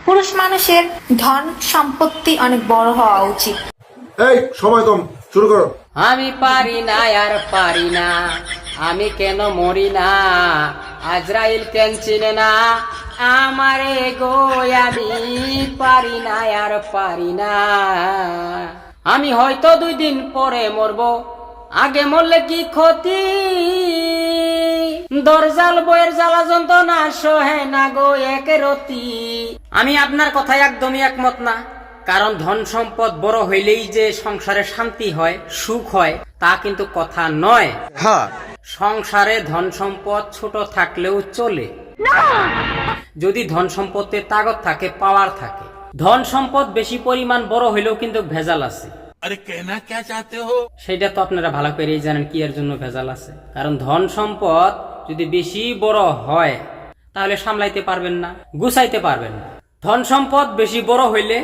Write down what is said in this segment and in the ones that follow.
পুরুষ মানুষের ধন সম্পত্তি অনেক বড় হওয়া উচিত। এই সময় কম, শুরু করো। আমি পারি না আর পারি না, আমি কেন মরি না, আজরাইল কেন চিনে না আমারে গো, আমি পারি না আর পারি না। আমি হয়তো 2 দিন পরে মরবো, আগে মরলে কি ক্ষতি, দরজাল বইয়ের জ্বালা যন্ত্রণা সহে না গো এক রতি। আমি আপনার কথায় একদমই একমত না, কারণ ধন সম্পদ বড় হইলেই যে সংসারে শান্তি হয়, সুখ হয়, তা কিন্তু কথা নয়। সংসারে ধন সম্পদ ছোট থাকলেও চলে, যদি ধন সম্পদের তাগত থাকে, পাওয়ার থাকে। ধন সম্পদ বেশি পরিমাণ বড় হইলেও কিন্তু ভেজাল আছে। अरे कहना क्या चाहते हो? সেটা তো আপনারা ভালো করেই জানেন কি এর জন্য ভেজাল আছে। কারণ ধন সম্পদ যদি বেশি বড় হয় তাহলে সামলাইতে পারবেন না, গুছাইতে পারবেন না। ধন সম্পদ বেশি বড় হইলে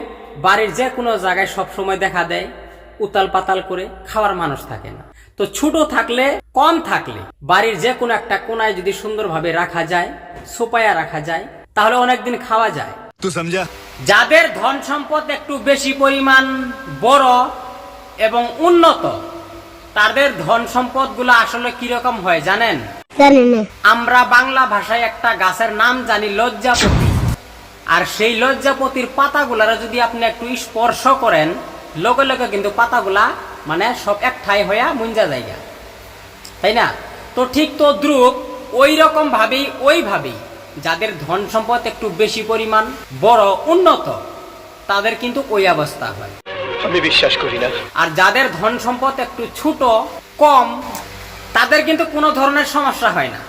বাড়ির যে কোনো জায়গায় সব সময় দেখা দেয় উতাল পাতাল করে, খাওয়ার মানুষ থাকে না। তো ছোট থাকলে, কম থাকলে বাড়ির যে কোনো একটা কোনায় যদি সুন্দরভাবে রাখা যায়, সুপায়া রাখা যায়, তাহলে অনেকদিন খাওয়া যায়। तू समझा? যাদের ধন সম্পদ একটু বেশি পরিমাণ বড় এবং উন্নত, তাদের ধন সম্পদ গুলো আসলে কিরকম হয় জানেন? আমরা বাংলা ভাষায় একটা গাছের নাম জানি লজ্জাপতি, আর সেই লজ্জাপতির পাতাগুলারা যদি আপনি একটু স্পর্শ করেন, লগে লগে কিন্তু পাতাগুলা মানে সব এক ঠাই হইয়া মুঞ্জা জায়গা, তাই না? তো ঠিক তো দ্রুপ ওই রকম ওইভাবেই যাদের ধন সম্পদ একটু বেশি পরিমাণ বড় উন্নত, তাদের কিন্তু ওই অবস্থা হয়। আমি বিশ্বাস করি না। আর যাদের ধন সম্পদ একটু ছোট, কম, তাদের কিন্তু কোনো ধরনের সমস্যা হয় না,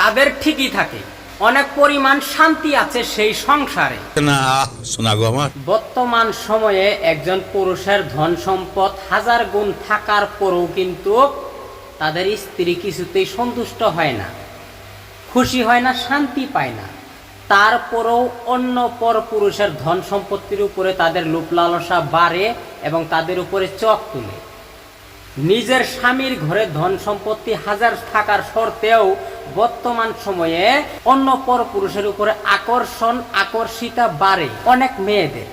তাদের ঠিকই থাকে, অনেক পরিমাণ শান্তি আছে সেই সংসারে। ना सुना गो আমার। বর্তমান সময়ে একজন পুরুষের ধন সম্পদ 1000 গুণ থাকার পরেও কিন্তু তাদের স্ত্রী কিছুতেই সন্তুষ্ট হয় না, খুশি হয় না, শান্তি পায় না। তারপরেও অন্য পর পুরুষের ধন সম্পত্তির উপরে তাদের লোভ লালসা বাড়ে এবং তাদের উপরে চোখ তুলে। নিজের স্বামীর ঘরে ধন সম্পত্তি 1000 থাকার সত্ত্বেও বর্তমান সময়ে অন্য পর পুরুষের উপরে আকর্ষিতা বাড়ে অনেক মেয়েদের।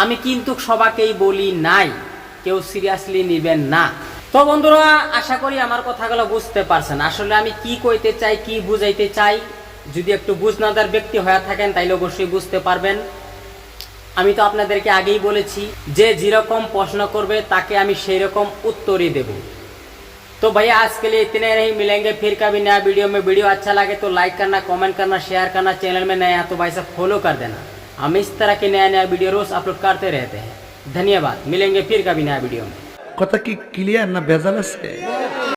আমি কিন্তু সবাইকেই বলি নাই, কেউ সিরিয়াসলি নিবেন না। তো বন্ধুরা, আশা করি আমার কথাগুলো বুঝতে পারছেন আসলে আমি কি কইতে চাই, কি বুঝাইতে চাই। যদি একটু বুঝনাদার ব্যক্তি হয়ে থাকেন তাইলে অবশ্যই বুঝতে পারবেন। আমি তো আপনাদেরকে আগেই বলেছি যে যেরকম প্রশ্ন করবে তাকে আমি সেই রকম उत्तरই देब। तो भैया आज के लिए इतने ही, मिलेंगे फिर कभी नया वीडियो में। वीडियो अच्छा लगे तो लाइक करना, कमेंट करना, शेयर करना, चैनल में नया तो भाई साहब फॉलो कर देना। हम इस तरह के नया वीडियो रोज अपलोड करते रहते हैं। धन्यवाद, मिलेंगे फिर कभी नया वीडियो में। কথা কি ক্লিয়ার না ভেজাল আছে?